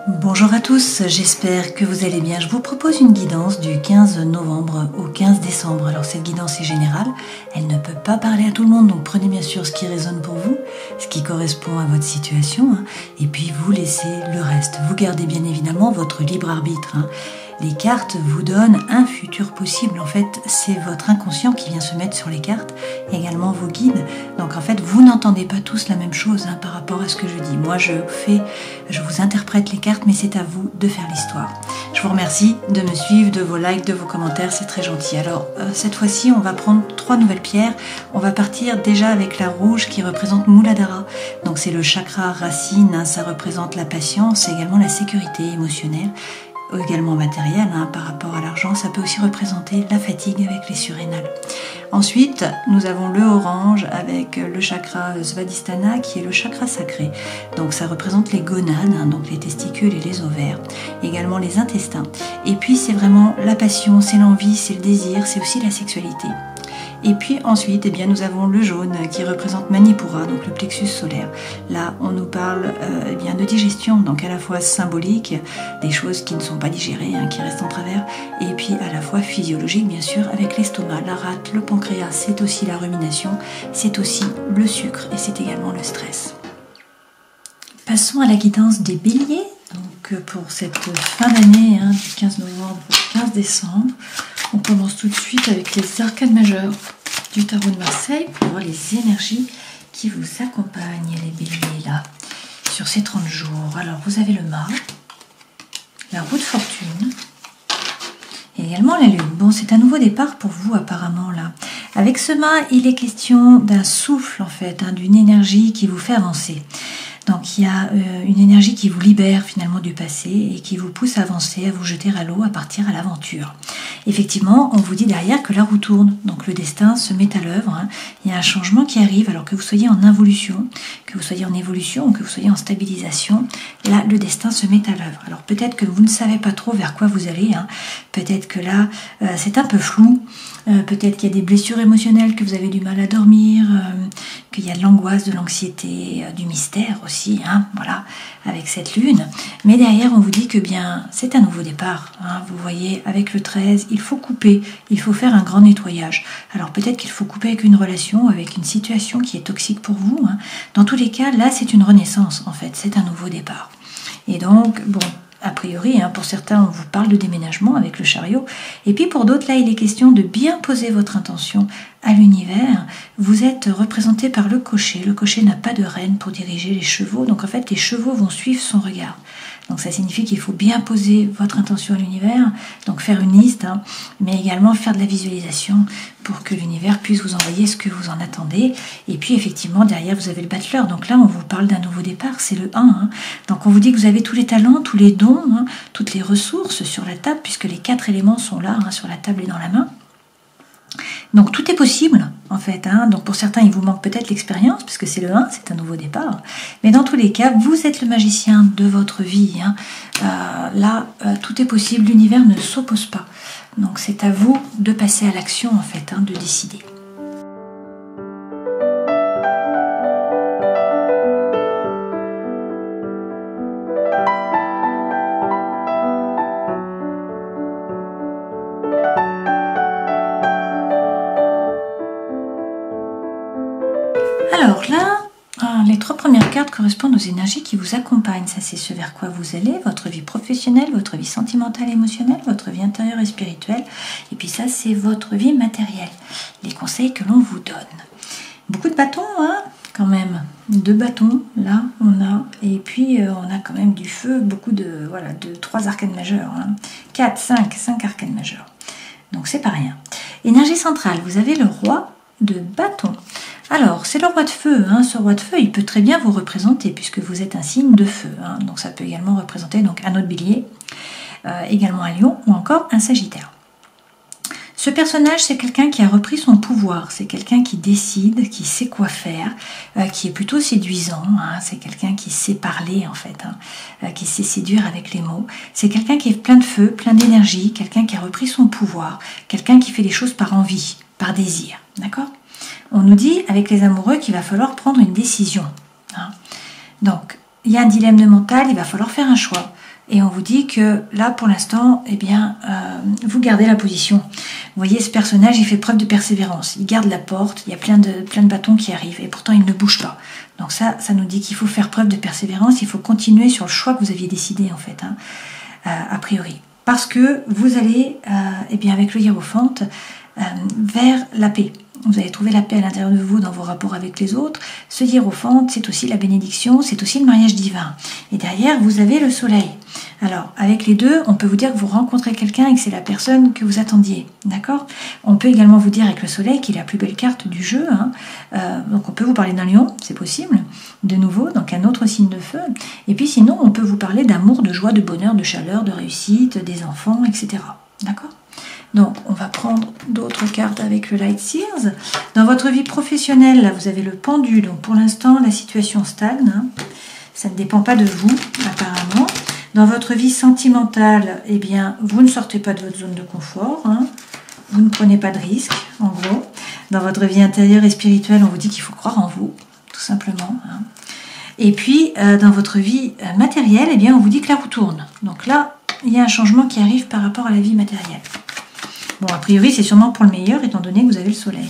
Bonjour à tous, j'espère que vous allez bien. Je vous propose une guidance du 15 novembre au 15 décembre. Alors cette guidance est générale, elle ne peut pas parler à tout le monde, donc prenez bien sûr ce qui résonne pour vous, ce qui correspond à votre situation, et puis vous laissez le reste. Vous gardez bien évidemment votre libre arbitre. Les cartes vous donnent un futur possible. En fait, c'est votre inconscient qui vient se mettre sur les cartes, également vos guides. Donc en fait, vous n'entendez pas tous la même chose par rapport à ce que je dis. Moi, je vous interprète les cartes, mais c'est à vous de faire l'histoire. Je vous remercie de me suivre, de vos likes, de vos commentaires, c'est très gentil. Alors, cette fois-ci, on va prendre 3 nouvelles pierres. On va partir déjà avec la rouge qui représente Muladhara. Donc c'est le chakra racine, ça représente la patience, également la sécurité émotionnelle, également matériel par rapport à l'argent. Ça peut aussi représenter la fatigue avec les surrénales. Ensuite, nous avons le orange avec le chakra Svadhisthana qui est le chakra sacré. Donc ça représente les gonades, donc les testicules et les ovaires, également les intestins. Et puis c'est vraiment la passion, c'est l'envie, c'est le désir, c'est aussi la sexualité. Et puis ensuite, nous avons le jaune qui représente Manipura, donc le plexus solaire. Là, on nous parle de digestion, donc à la fois symbolique, des choses qui ne sont pas digérées, qui restent en travers, et puis à la fois physiologique, bien sûr, avec l'estomac, la rate, le pancréas, c'est aussi la rumination, c'est aussi le sucre et c'est également le stress. Passons à la guidance des béliers, donc pour cette fin d'année, du 15 novembre au 15 décembre. On commence tout de suite avec les arcanes majeures du tarot de Marseille pour voir les énergies qui vous accompagnent, les béliers, là, sur ces 30 jours. Alors, vous avez le mât, la roue de fortune, et également la lune. Bon, c'est un nouveau départ pour vous, apparemment, là. Avec ce mât, il est question d'un souffle, en fait, d'une énergie qui vous fait avancer. Donc il y a une énergie qui vous libère finalement du passé et qui vous pousse à avancer, à vous jeter à l'eau, à partir à l'aventure. Effectivement, on vous dit derrière que la roue tourne, donc le destin se met à l'œuvre. Il y a un changement qui arrive, alors que vous soyez en involution, que vous soyez en évolution ou que vous soyez en stabilisation. Là, le destin se met à l'œuvre. Alors peut-être que vous ne savez pas trop vers quoi vous allez. Peut-être que là, c'est un peu flou. Peut-être qu'il y a des blessures émotionnelles, que vous avez du mal à dormir, qu'il y a de l'angoisse, de l'anxiété, du mystère aussi, voilà, avec cette lune. Mais derrière, on vous dit que bien, c'est un nouveau départ. Vous voyez, avec le 13, il faut couper, il faut faire un grand nettoyage. Alors peut-être qu'il faut couper avec une relation, avec une situation qui est toxique pour vous. Dans tous les cas, là, c'est une renaissance, en fait, c'est un nouveau départ. Et donc, bon, a priori, pour certains, on vous parle de déménagement avec le chariot. Et puis pour d'autres, là, il est question de bien poser votre intention à l'univers. Vous êtes représenté par le cocher. Le cocher n'a pas de rêne pour diriger les chevaux. Donc en fait, les chevaux vont suivre son regard. Donc ça signifie qu'il faut bien poser votre intention à l'univers. Donc faire une liste, mais également faire de la visualisation pour que l'univers puisse vous envoyer ce que vous en attendez. Et puis effectivement, derrière, vous avez le battleur. Donc là, on vous parle d'un nouveau départ, c'est le 1. Donc on vous dit que vous avez tous les talents, tous les dons, toutes les ressources sur la table, puisque les 4 éléments sont là, sur la table et dans la main. Donc tout est possible en fait. Donc pour certains, il vous manque peut-être l'expérience, puisque c'est le 1, c'est un nouveau départ. Mais dans tous les cas, vous êtes le magicien de votre vie. Là, tout est possible, l'univers ne s'oppose pas. Donc c'est à vous de passer à l'action en fait, de décider. Alors là, les 3 premières cartes correspondent aux énergies qui vous accompagnent. Ça, c'est ce vers quoi vous allez, votre vie professionnelle, votre vie sentimentale, émotionnelle, votre vie intérieure et spirituelle. Et puis ça, c'est votre vie matérielle, les conseils que l'on vous donne. Beaucoup de bâtons, quand même. 2 bâtons, là, on a. Et puis, on a quand même du feu, beaucoup de 3 arcanes majeures. 4, 5 arcanes majeures. Donc, c'est pas rien. Énergie centrale, vous avez le roi de bâton. Alors, c'est le roi de feu. Ce roi de feu, il peut très bien vous représenter puisque vous êtes un signe de feu. Donc, ça peut également représenter un autre bélier, également un lion ou encore un sagittaire. Ce personnage, c'est quelqu'un qui a repris son pouvoir. C'est quelqu'un qui décide, qui sait quoi faire, qui est plutôt séduisant. C'est quelqu'un qui sait parler, en fait, qui sait séduire avec les mots. C'est quelqu'un qui est plein de feu, plein d'énergie, quelqu'un qui a repris son pouvoir, quelqu'un qui fait les choses par envie, par désir. D'accord ? On nous dit, avec les amoureux, qu'il va falloir prendre une décision. Donc, il y a un dilemme mental, il va falloir faire un choix. Et on vous dit que là, pour l'instant, eh bien, vous gardez la position. Vous voyez, ce personnage, il fait preuve de persévérance. Il garde la porte, il y a plein de bâtons qui arrivent, et pourtant, il ne bouge pas. Donc ça nous dit qu'il faut faire preuve de persévérance, il faut continuer sur le choix que vous aviez décidé, en fait, a priori. Parce que vous allez, eh bien, avec le hiérophante, vers la paix. Vous allez trouver la paix à l'intérieur de vous dans vos rapports avec les autres. Ce hiérophante, c'est aussi la bénédiction, c'est aussi le mariage divin. Et derrière, vous avez le soleil. Alors, avec les deux, on peut vous dire que vous rencontrez quelqu'un et que c'est la personne que vous attendiez. D'accord? On peut également vous dire avec le soleil qu'il est la plus belle carte du jeu. Donc, on peut vous parler d'un lion, c'est possible. De nouveau, donc un autre signe de feu. Et puis sinon, on peut vous parler d'amour, de joie, de bonheur, de chaleur, de réussite, des enfants, etc. D'accord? Donc, on va prendre d'autres cartes avec le Light Seals. Dans votre vie professionnelle, là, vous avez le pendu. Donc, pour l'instant, la situation stagne. Ça ne dépend pas de vous, apparemment. Dans votre vie sentimentale, eh bien, vous ne sortez pas de votre zone de confort. Vous ne prenez pas de risques, en gros. Dans votre vie intérieure et spirituelle, on vous dit qu'il faut croire en vous, tout simplement. Et puis, dans votre vie matérielle, eh bien, on vous dit que la roue tourne. Donc là, il y a un changement qui arrive par rapport à la vie matérielle. Bon, a priori, c'est sûrement pour le meilleur, étant donné que vous avez le soleil.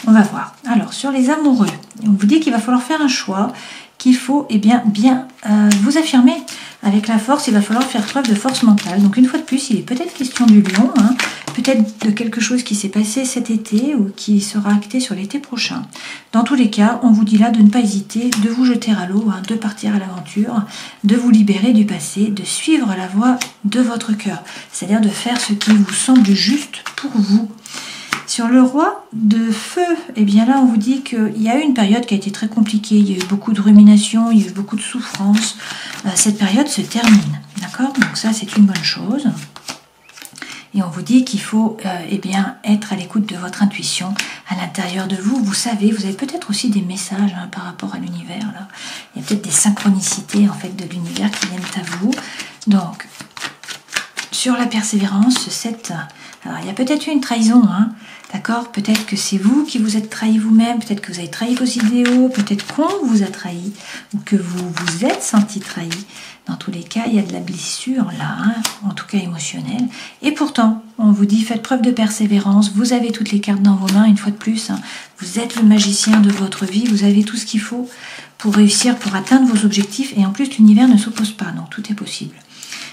On va voir. Alors, sur les amoureux, on vous dit qu'il va falloir faire un choix, qu'il faut bien vous affirmer. Avec la force, il va falloir faire preuve de force mentale. Donc, une fois de plus, il est peut-être question du lion, peut-être de quelque chose qui s'est passé cet été ou qui sera acté sur l'été prochain. Dans tous les cas, on vous dit là de ne pas hésiter, de vous jeter à l'eau, de partir à l'aventure, de vous libérer du passé, de suivre la voie de votre cœur. C'est-à-dire de faire ce qui vous semble juste pour vous. Sur le roi de feu, eh bien là on vous dit qu'il y a eu une période qui a été très compliquée, il y a eu beaucoup de ruminations, il y a eu beaucoup de souffrances. Cette période se termine, d'accord? Donc ça c'est une bonne chose. Et on vous dit qu'il faut être à l'écoute de votre intuition à l'intérieur de vous. Vous savez, vous avez peut-être aussi des messages par rapport à l'univers. Là. Il y a peut-être des synchronicités en fait de l'univers qui viennent à vous. Donc, sur la persévérance, alors il y a peut-être eu une trahison, d'accord? Peut-être que c'est vous qui vous êtes trahi vous-même, peut-être que vous avez trahi vos idéaux, peut-être qu'on vous a trahi, ou que vous vous êtes senti trahi. Dans tous les cas, il y a de la blessure là, en tout cas émotionnelle. Et pourtant, on vous dit, faites preuve de persévérance, vous avez toutes les cartes dans vos mains, une fois de plus. Vous êtes le magicien de votre vie, vous avez tout ce qu'il faut pour réussir, pour atteindre vos objectifs. Et en plus, l'univers ne s'oppose pas, donc tout est possible.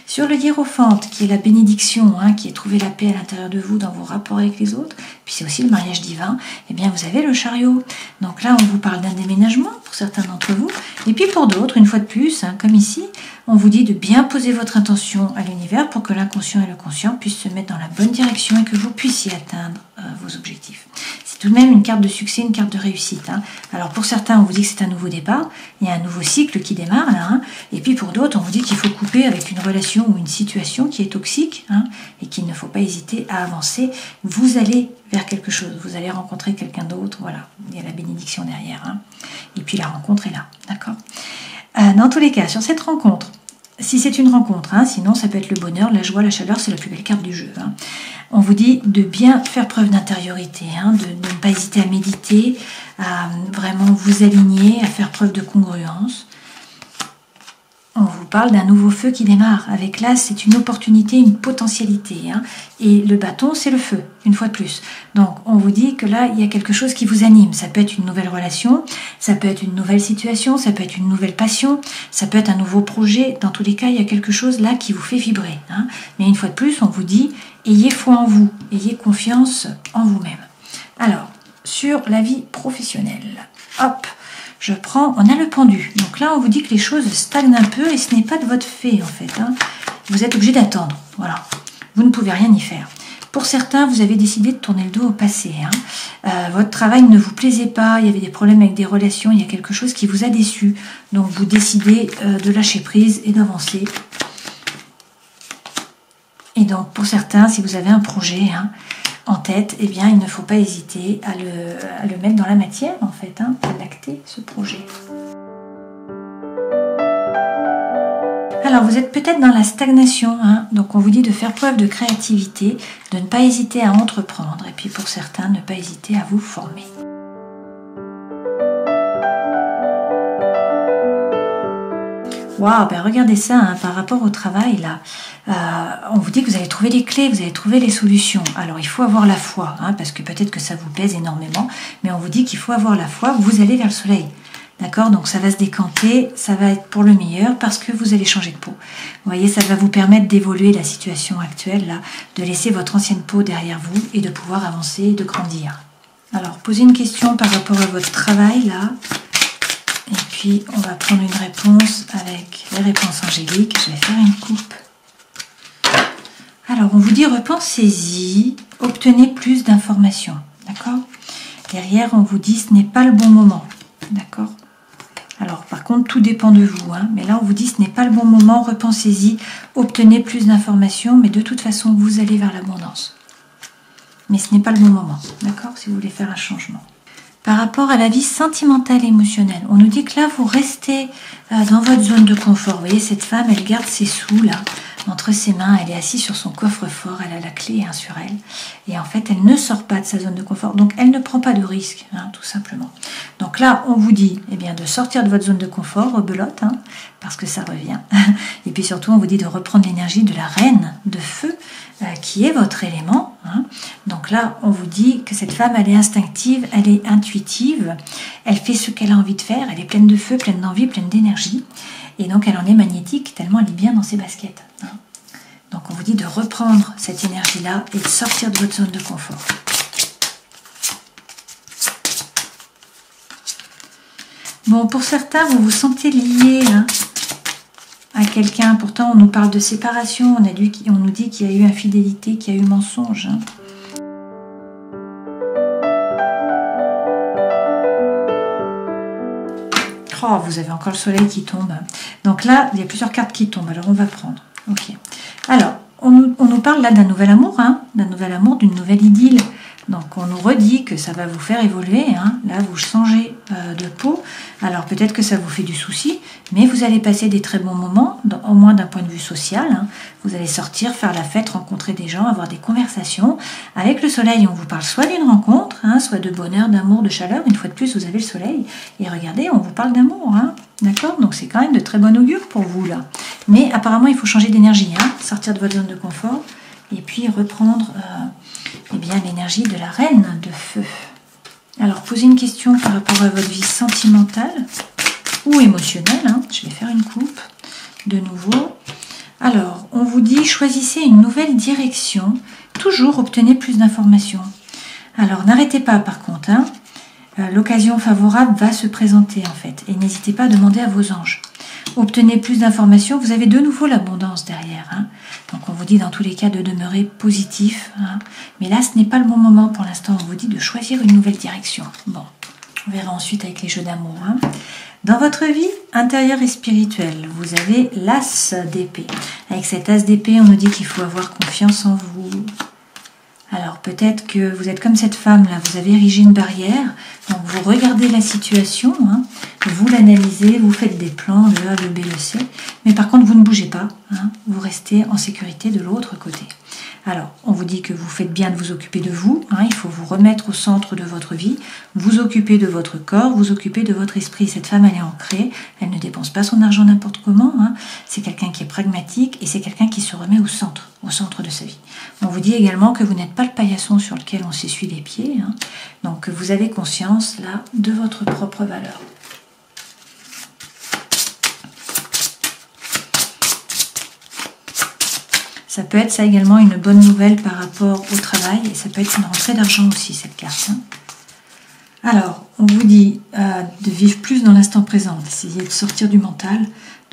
Sur le hiérophante, qui est la bénédiction, qui est trouver la paix à l'intérieur de vous dans vos rapports avec les autres, puis c'est aussi le mariage divin, eh bien vous avez le chariot. Donc là, on vous parle d'un déménagement pour certains d'entre vous, et puis pour d'autres, une fois de plus, comme ici, on vous dit de bien poser votre intention à l'univers pour que l'inconscient et le conscient puissent se mettre dans la bonne direction et que vous puissiez atteindre vos objectifs. C'est tout de même une carte de succès, une carte de réussite. Alors pour certains, on vous dit que c'est un nouveau départ, il y a un nouveau cycle qui démarre là, et puis pour d'autres, on vous dit qu'il faut couper avec une relation ou une situation qui est toxique et qu'il ne faut pas hésiter à avancer. Vous allez vers quelque chose, vous allez rencontrer quelqu'un d'autre, voilà, il y a la bénédiction derrière. Et puis la rencontre est là, d'accord? Dans tous les cas, sur cette rencontre, si c'est une rencontre, sinon ça peut être le bonheur, la joie, la chaleur, c'est la plus belle carte du jeu. On vous dit de bien faire preuve d'intériorité, de ne pas hésiter à méditer, à vraiment vous aligner, à faire preuve de congruence. On vous parle d'un nouveau feu qui démarre. Avec l'as, c'est une opportunité, une potentialité. Et le bâton, c'est le feu, une fois de plus. Donc, on vous dit que là, il y a quelque chose qui vous anime. Ça peut être une nouvelle relation, ça peut être une nouvelle situation, ça peut être une nouvelle passion, ça peut être un nouveau projet. Dans tous les cas, il y a quelque chose là qui vous fait vibrer. Mais une fois de plus, on vous dit, ayez foi en vous, ayez confiance en vous-même. Alors, sur la vie professionnelle, hop, on a le pendu. Donc là, on vous dit que les choses stagnent un peu et ce n'est pas de votre fait, en fait. Vous êtes obligé d'attendre. Voilà. Vous ne pouvez rien y faire. Pour certains, vous avez décidé de tourner le dos au passé. Votre travail ne vous plaisait pas, il y avait des problèmes avec des relations, il y a quelque chose qui vous a déçu. Donc, vous décidez de lâcher prise et d'avancer. Et donc, pour certains, si vous avez un projet en tête, eh bien, il ne faut pas hésiter à le mettre dans la matière, en fait, à l'acter, ce projet. Alors, vous êtes peut-être dans la stagnation, donc on vous dit de faire preuve de créativité, de ne pas hésiter à entreprendre, et puis pour certains, ne pas hésiter à vous former. Waouh, ben regardez ça, hein, par rapport au travail, là, on vous dit que vous allez trouver les clés, vous allez trouver les solutions. Alors, il faut avoir la foi, hein, parce que peut-être que ça vous pèse énormément, mais on vous dit qu'il faut avoir la foi, vous allez vers le soleil. D'accord? Donc, ça va se décanter, ça va être pour le meilleur, parce que vous allez changer de peau. Vous voyez, ça va vous permettre d'évoluer la situation actuelle, là, de laisser votre ancienne peau derrière vous et de pouvoir avancer et de grandir. Alors, posez une question par rapport à votre travail, là. Et puis, on va prendre une réponse avec les réponses angéliques. Je vais faire une coupe. Alors, on vous dit repensez-y, obtenez plus d'informations. D'accord? Derrière, on vous dit ce n'est pas le bon moment. D'accord? Alors, par contre, tout dépend de vous. Hein, mais là, on vous dit ce n'est pas le bon moment, repensez-y, obtenez plus d'informations. Mais de toute façon, vous allez vers l'abondance. Mais ce n'est pas le bon moment. D'accord? Si vous voulez faire un changement. Par rapport à la vie sentimentale et émotionnelle, on nous dit que là, vous restez dans votre zone de confort. Vous voyez, cette femme, elle garde ses sous, là, entre ses mains. Elle est assise sur son coffre-fort, elle a la clé hein, sur elle. Et en fait, elle ne sort pas de sa zone de confort. Donc, elle ne prend pas de risque, hein, tout simplement. Donc là, on vous dit eh bien, de sortir de votre zone de confort, rebelote, hein, parce que ça revient. Et puis surtout, on vous dit de reprendre l'énergie de la reine de feu, qui est votre élément. Hein. Donc là, on vous dit que cette femme, elle est instinctive, elle est intuitive, elle fait ce qu'elle a envie de faire, elle est pleine de feu, pleine d'envie, pleine d'énergie. Et donc, elle en est magnétique, tellement elle est bien dans ses baskets. Hein. Donc, on vous dit de reprendre cette énergie-là et de sortir de votre zone de confort. Bon, pour certains, vous vous sentez lié hein, à quelqu'un. Pourtant, on nous parle de séparation. On nous dit qu'il y a eu infidélité, qu'il y a eu mensonge. Hein. Oh, vous avez encore le soleil qui tombe. Donc là, il y a plusieurs cartes qui tombent. Alors, on va prendre. Ok. Alors, on nous parle là d'un nouvel amour, hein, d'une nouvelle idylle. Donc, on nous redit que ça va vous faire évoluer. Hein. Là, vous changez de peau. Alors, peut-être que ça vous fait du souci, mais vous allez passer des très bons moments, au moins d'un point de vue social. Hein. Vous allez sortir, faire la fête, rencontrer des gens, avoir des conversations. Avec le soleil, on vous parle soit d'une rencontre, hein, soit de bonheur, d'amour, de chaleur. Une fois de plus, vous avez le soleil. Et regardez, on vous parle d'amour. Hein. D'accord? Donc, c'est quand même de très bon augure pour vous, là. Mais apparemment, il faut changer d'énergie. Hein. Sortir de votre zone de confort. Et puis, reprendre... eh bien, l'énergie de la reine de feu. Alors, posez une question par rapport à votre vie sentimentale ou émotionnelle. Hein. Je vais faire une coupe de nouveau. Alors, on vous dit, choisissez une nouvelle direction. Toujours obtenez plus d'informations. Alors, n'arrêtez pas par contre. Hein. L'occasion favorable va se présenter en fait. Et n'hésitez pas à demander à vos anges. Obtenez plus d'informations. Vous avez de nouveau l'abondance derrière. Hein. Donc on vous dit dans tous les cas de demeurer positif. Hein. Mais là, ce n'est pas le bon moment pour l'instant. On vous dit de choisir une nouvelle direction. Bon, on verra ensuite avec les jeux d'amour. Hein. Dans votre vie intérieure et spirituelle, vous avez l'as d'épée. Avec cet as d'épée, on nous dit qu'il faut avoir confiance en vous. Alors peut-être que vous êtes comme cette femme-là, vous avez érigé une barrière, donc vous regardez la situation, hein, vous l'analysez, vous faites des plans, le A, le B, le C, mais par contre vous ne bougez pas, hein, vous restez en sécurité de l'autre côté. Alors on vous dit que vous faites bien de vous occuper de vous, hein, il faut vous remettre au centre de votre vie, vous occuper de votre corps, vous occuper de votre esprit. Cette femme elle est ancrée, elle ne dépense pas son argent n'importe comment, hein, c'est quelqu'un qui est pragmatique et c'est quelqu'un qui se remet au centre de sa vie. On vous dit également que vous n'êtes pas le paillasson sur lequel on s'essuie les pieds, hein, donc vous avez conscience là de votre propre valeur. Ça peut être ça également une bonne nouvelle par rapport au travail et ça peut être une rentrée d'argent aussi cette carte. Hein. Alors, on vous dit de vivre plus dans l'instant présent, d'essayer de sortir du mental,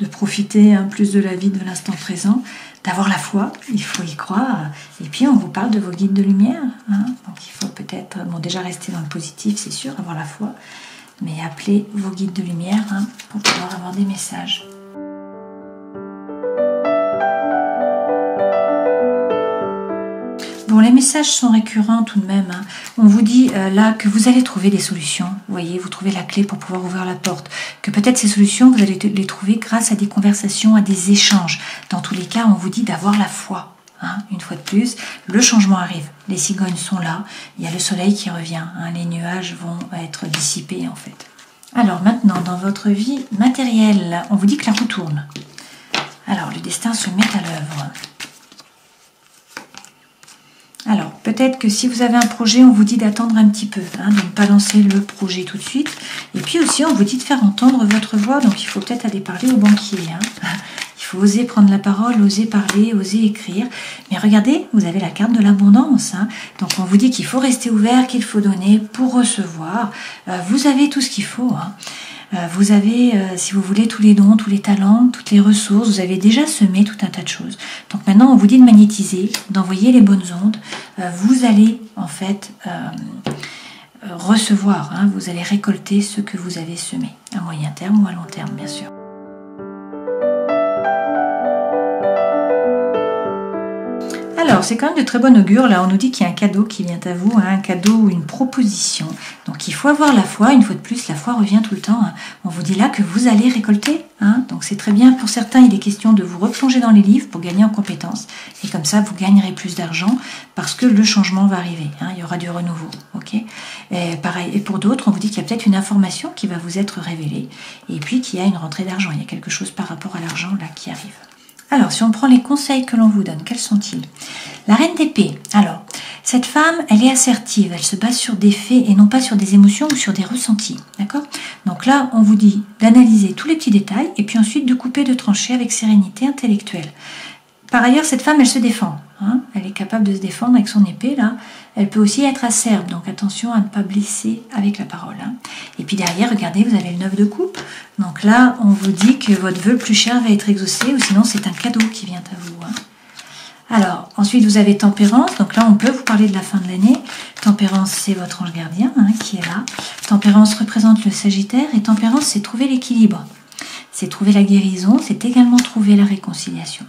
de profiter plus de la vie de l'instant présent, d'avoir la foi, il faut y croire. Et puis on vous parle de vos guides de lumière. Hein. Donc il faut peut-être, bon déjà rester dans le positif, c'est sûr, avoir la foi, mais appeler vos guides de lumière hein, pour pouvoir avoir des messages. Bon, les messages sont récurrents tout de même. Hein. On vous dit là que vous allez trouver des solutions. Vous voyez, vous trouvez la clé pour pouvoir ouvrir la porte. Que peut-être ces solutions, vous allez les trouver grâce à des conversations, à des échanges. Dans tous les cas, on vous dit d'avoir la foi. Hein. Une fois de plus, le changement arrive. Les cigognes sont là. Il y a le soleil qui revient. Hein. Les nuages vont être dissipés en fait. Alors maintenant, dans votre vie matérielle, on vous dit que la roue tourne. Alors, le destin se met à l'œuvre. Alors, peut-être que si vous avez un projet, on vous dit d'attendre un petit peu, hein, de ne pas lancer le projet tout de suite. Et puis aussi, on vous dit de faire entendre votre voix, donc il faut peut-être aller parler au banquier. Hein. Il faut oser prendre la parole, oser parler, oser écrire. Mais regardez, vous avez la carte de l'abondance. Hein. Donc, on vous dit qu'il faut rester ouvert, qu'il faut donner pour recevoir. Vous avez tout ce qu'il faut. Hein. Vous avez, si vous voulez, tous les dons, tous les talents, toutes les ressources. Vous avez déjà semé tout un tas de choses. Donc maintenant, on vous dit de magnétiser, d'envoyer les bonnes ondes. Vous allez, en fait, recevoir. Hein, vous allez récolter ce que vous avez semé, à moyen terme ou à long terme, bien sûr. Alors, c'est quand même de très bon augure. Là, on nous dit qu'il y a un cadeau qui vient à vous, hein, un cadeau ou une proposition. Donc, il faut avoir la foi. Une fois de plus, la foi revient tout le temps. Hein. On vous dit là que vous allez récolter. Hein. Donc, c'est très bien. Pour certains, il est question de vous replonger dans les livres pour gagner en compétences. Et comme ça, vous gagnerez plus d'argent parce que le changement va arriver. Hein. Il y aura du renouveau. Okay, et pareil. Et pour d'autres, on vous dit qu'il y a peut-être une information qui va vous être révélée. Et puis, qu'il y a une rentrée d'argent. Il y a quelque chose par rapport à l'argent là qui arrive. Alors, si on prend les conseils que l'on vous donne, quels sont-ils? La reine d'épée. Alors, cette femme, elle est assertive, elle se base sur des faits et non pas sur des émotions ou sur des ressentis. D'accord? Donc là, on vous dit d'analyser tous les petits détails et puis ensuite de couper, de trancher avec sérénité intellectuelle. Par ailleurs, cette femme, elle se défend. Hein, elle est capable de se défendre avec son épée, là. Elle peut aussi être acerbe, donc attention à ne pas blesser avec la parole. Hein. Et puis derrière, regardez, vous avez le 9 de coupe. Donc là, on vous dit que votre vœu le plus cher va être exaucé, ou sinon c'est un cadeau qui vient à vous. Hein. Alors, ensuite, vous avez Tempérance. Donc là, on peut vous parler de la fin de l'année. Tempérance, c'est votre ange gardien hein, qui est là. Tempérance représente le Sagittaire. Et Tempérance, c'est trouver l'équilibre. C'est trouver la guérison. C'est également trouver la réconciliation.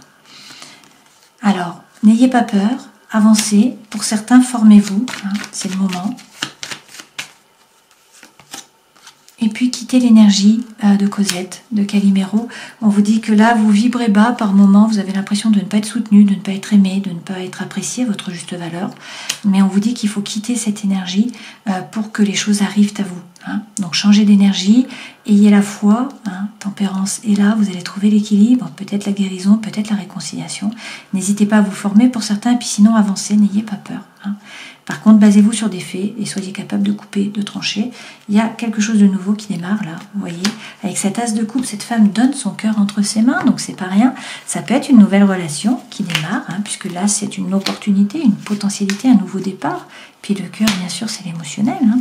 Alors, n'ayez pas peur. Avancez. Pour certains, formez-vous. Hein, c'est le moment. Et puis quittez l'énergie de Cosette, de Calimero. On vous dit que là, vous vibrez bas par moments, vous avez l'impression de ne pas être soutenu, de ne pas être aimé, de ne pas être apprécié à votre juste valeur. Mais on vous dit qu'il faut quitter cette énergie pour que les choses arrivent à vous. Hein. Donc changez d'énergie, ayez la foi, hein. Tempérance est là, vous allez trouver l'équilibre, peut-être la guérison, peut-être la réconciliation. N'hésitez pas à vous former pour certains, et puis sinon avancez, n'ayez pas peur. Hein. Par contre, basez-vous sur des faits et soyez capable de couper, de trancher. Il y a quelque chose de nouveau qui démarre là, vous voyez. Avec cette as de coupe, cette femme donne son cœur entre ses mains, donc c'est pas rien. Ça peut être une nouvelle relation qui démarre, hein, puisque là c'est une opportunité, une potentialité, un nouveau départ. Puis le cœur, bien sûr, c'est l'émotionnel, hein,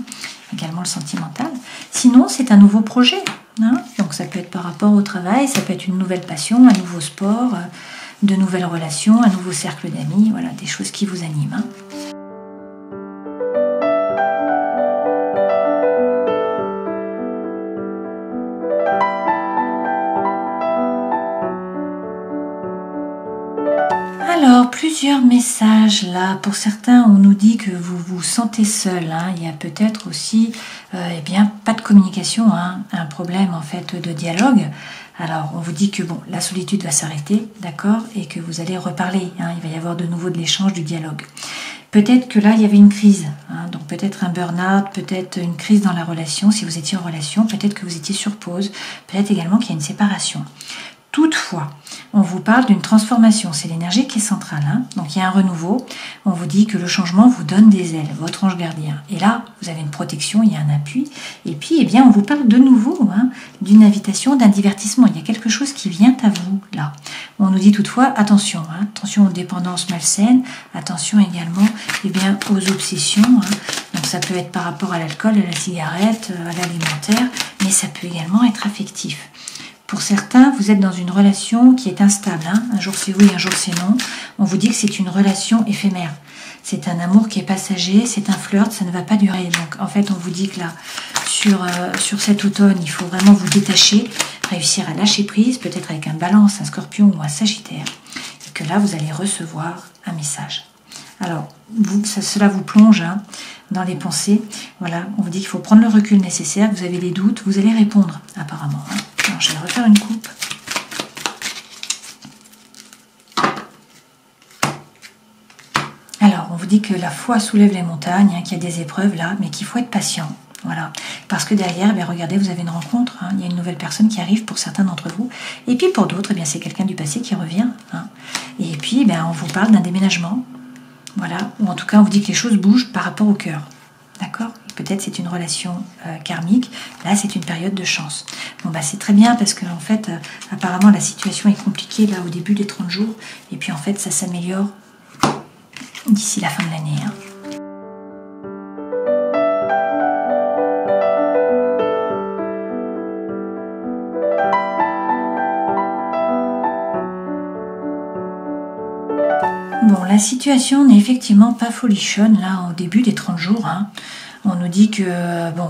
également le sentimental. Sinon, c'est un nouveau projet. Hein, donc ça peut être par rapport au travail, ça peut être une nouvelle passion, un nouveau sport, de nouvelles relations, un nouveau cercle d'amis, voilà, des choses qui vous animent. Hein. Alors, plusieurs messages là. Pour certains, on nous dit que vous vous sentez seul. Hein. Il y a peut-être aussi, eh bien, pas de communication, hein. Un problème en fait de dialogue. Alors, on vous dit que bon, la solitude va s'arrêter, d'accord, et que vous allez reparler. Hein. Il va y avoir de nouveau de l'échange, du dialogue. Peut-être que là, il y avait une crise. Hein. Donc, peut-être un burn-out, peut-être une crise dans la relation. Si vous étiez en relation, peut-être que vous étiez sur pause. Peut-être également qu'il y a une séparation. Toutefois, on vous parle d'une transformation, c'est l'énergie qui est centrale, hein. Donc il y a un renouveau, on vous dit que le changement vous donne des ailes, votre ange gardien. Et là, vous avez une protection, il y a un appui, et puis eh bien, on vous parle de nouveau hein, d'une invitation, d'un divertissement, il y a quelque chose qui vient à vous là. On nous dit toutefois, attention, hein, attention aux dépendances malsaines, attention également eh bien, aux obsessions, hein. Donc ça peut être par rapport à l'alcool, à la cigarette, à l'alimentaire, mais ça peut également être affectif. Pour certains, vous êtes dans une relation qui est instable. Hein. Un jour c'est oui, un jour c'est non. On vous dit que c'est une relation éphémère. C'est un amour qui est passager, c'est un flirt, ça ne va pas durer. Donc en fait, on vous dit que là, sur cet automne, il faut vraiment vous détacher, réussir à lâcher prise, peut-être avec un Balance, un Scorpion ou un Sagittaire. Et que là, vous allez recevoir un message. Alors, cela vous plonge hein, dans les pensées. Voilà, on vous dit qu'il faut prendre le recul nécessaire. Vous avez des doutes, vous allez répondre apparemment. Hein. Alors, je vais refaire une coupe. Alors, on vous dit que la foi soulève les montagnes, hein, qu'il y a des épreuves là, mais qu'il faut être patient. Voilà, parce que derrière, regardez, vous avez une rencontre, hein, il y a une nouvelle personne qui arrive pour certains d'entre vous, et puis pour d'autres, c'est quelqu'un du passé qui revient, hein. Et puis on vous parle d'un déménagement, voilà, ou en tout cas on vous dit que les choses bougent par rapport au cœur, d'accord? Peut-être c'est une relation karmique, là c'est une période de chance. Bon c'est très bien parce que en fait, apparemment la situation est compliquée là au début des 30 jours, et puis en fait ça s'améliore d'ici la fin de l'année, hein. Bon, la situation n'est effectivement pas folichonne là au début des 30 jours, hein. On nous dit que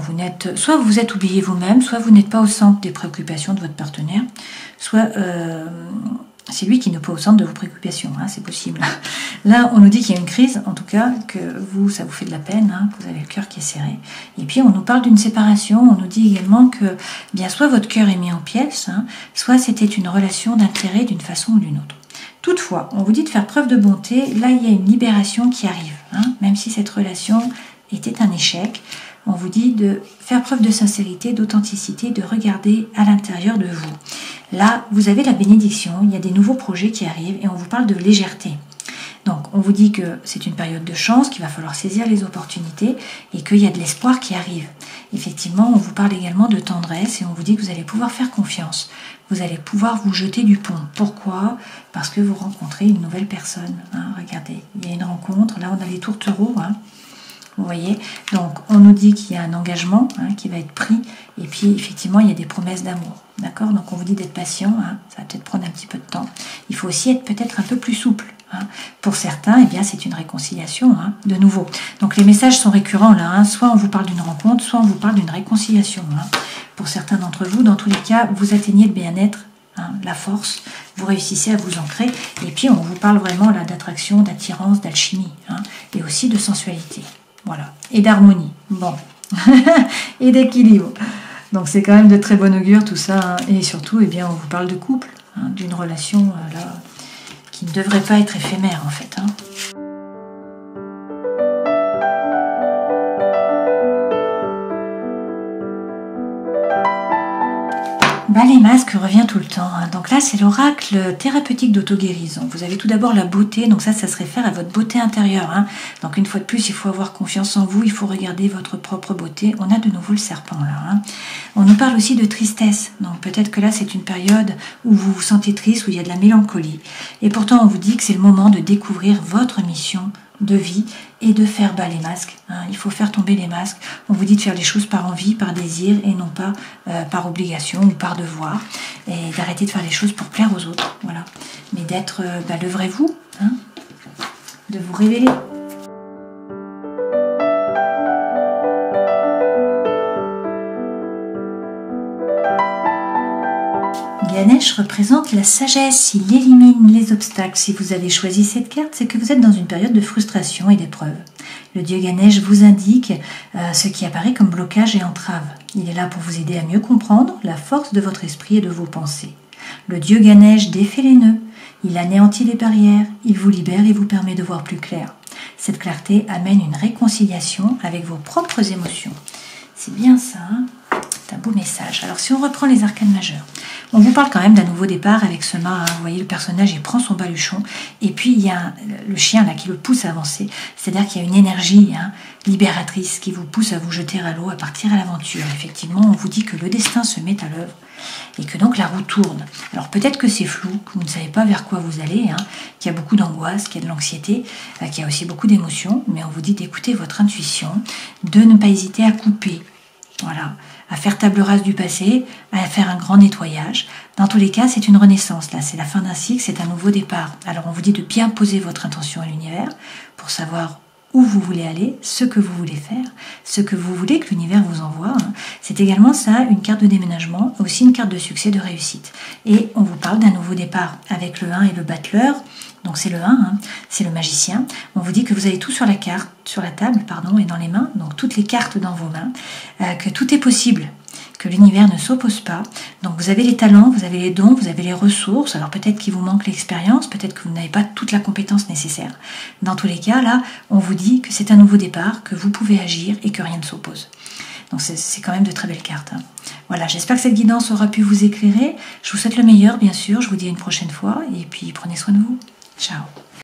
vous n'êtes, soit vous êtes oublié vous-même, soit vous n'êtes pas au centre des préoccupations de votre partenaire, soit c'est lui qui n'est pas au centre de vos préoccupations, hein, c'est possible. Là, on nous dit qu'il y a une crise, en tout cas, que ça vous fait de la peine, hein, que vous avez le cœur qui est serré. Et puis, on nous parle d'une séparation, on nous dit également que soit votre cœur est mis en pièces, hein, soit c'était une relation d'intérêt d'une façon ou d'une autre. Toutefois, on vous dit de faire preuve de bonté, là il y a une libération qui arrive, hein, même si cette relation était un échec, on vous dit de faire preuve de sincérité, d'authenticité, de regarder à l'intérieur de vous. Là, vous avez la bénédiction, il y a des nouveaux projets qui arrivent et on vous parle de légèreté. Donc, on vous dit que c'est une période de chance, qu'il va falloir saisir les opportunités et qu'il y a de l'espoir qui arrive. Effectivement, on vous parle également de tendresse et on vous dit que vous allez pouvoir faire confiance. Vous allez pouvoir vous jeter du pont. Pourquoi? Parce que vous rencontrez une nouvelle personne, hein. Regardez, il y a une rencontre. Là, on a les tourtereaux, hein. Vous voyez? Donc, on nous dit qu'il y a un engagement, hein, qui va être pris. Et puis, effectivement, il y a des promesses d'amour. D'accord? Donc, on vous dit d'être patient, hein. Ça va peut-être prendre un petit peu de temps. Il faut aussi être peut-être un peu plus souple, hein. Pour certains, c'est une réconciliation, hein, de nouveau. Donc, les messages sont récurrents là, hein. Soit on vous parle d'une rencontre, soit on vous parle d'une réconciliation, hein. Pour certains d'entre vous, dans tous les cas, vous atteignez le bien-être, hein, la force, vous réussissez à vous ancrer. Et puis, on vous parle vraiment là d'attraction, d'attirance, d'alchimie, hein, et aussi de sensualité. Voilà. Et d'harmonie. Bon. Et d'équilibre. Donc, c'est quand même de très bon augure tout ça, hein. Et surtout, on vous parle de couple, hein, d'une relation là qui ne devrait pas être éphémère en fait, hein. Les masques revient tout le temps, hein. Donc là c'est l'oracle thérapeutique d'auto-guérison. Vous avez tout d'abord la beauté, donc ça se réfère à votre beauté intérieure, hein. Donc une fois de plus il faut avoir confiance en vous, il faut regarder votre propre beauté. On a de nouveau le serpent là, hein. On nous parle aussi de tristesse, donc peut-être que là c'est une période où vous vous sentez triste, où il y a de la mélancolie. Et pourtant on vous dit que c'est le moment de découvrir votre mission de vie et de faire bas les masques, hein. Il faut faire tomber les masques. On vous dit de faire les choses par envie, par désir et non pas par obligation ou par devoir, et d'arrêter de faire les choses pour plaire aux autres, voilà. Mais d'être le vrai vous, hein, de vous révéler. Ganesh représente la sagesse, il élimine les obstacles. Si vous avez choisi cette carte, c'est que vous êtes dans une période de frustration et d'épreuve. Le dieu Ganesh vous indique ce qui apparaît comme blocage et entrave. Il est là pour vous aider à mieux comprendre la force de votre esprit et de vos pensées. Le dieu Ganesh défait les nœuds, il anéantit les barrières, il vous libère et vous permet de voir plus clair. Cette clarté amène une réconciliation avec vos propres émotions. C'est bien ça, hein? C'est un beau message. Alors si on reprend les arcanes majeurs, on vous parle quand même d'un nouveau départ avec ce mât, hein. Vous voyez le personnage, il prend son baluchon et puis il y a le chien là qui le pousse à avancer. C'est-à-dire qu'il y a une énergie, hein, libératrice qui vous pousse à vous jeter à l'eau, à partir à l'aventure. Effectivement, on vous dit que le destin se met à l'œuvre et que donc la roue tourne. Alors peut-être que c'est flou, que vous ne savez pas vers quoi vous allez, hein, qu'il y a beaucoup d'angoisse, qu'il y a de l'anxiété, qu'il y a aussi beaucoup d'émotions, mais on vous dit d'écouter votre intuition, de ne pas hésiter à couper. Voilà, à faire table rase du passé, à faire un grand nettoyage. Dans tous les cas, c'est une renaissance. Là, c'est la fin d'un cycle, c'est un nouveau départ. Alors, on vous dit de bien poser votre intention à l'univers pour savoir où vous voulez aller, ce que vous voulez faire, ce que vous voulez que l'univers vous envoie, hein. C'est également ça, une carte de déménagement, aussi une carte de succès, de réussite. Et on vous parle d'un nouveau départ avec le 1 et le battleur. Donc c'est le 1, hein, c'est le magicien. On vous dit que vous avez tout sur la carte, sur la table, pardon, et dans les mains, donc toutes les cartes dans vos mains, que tout est possible, que l'univers ne s'oppose pas. Donc vous avez les talents, vous avez les dons, vous avez les ressources. Alors peut-être qu'il vous manque l'expérience, peut-être que vous n'avez pas toute la compétence nécessaire. Dans tous les cas, là, on vous dit que c'est un nouveau départ, que vous pouvez agir et que rien ne s'oppose. Donc c'est quand même de très belles cartes. Hein. Voilà, j'espère que cette guidance aura pu vous éclairer. Je vous souhaite le meilleur, bien sûr. Je vous dis à une prochaine fois. Et puis, prenez soin de vous. Ciao.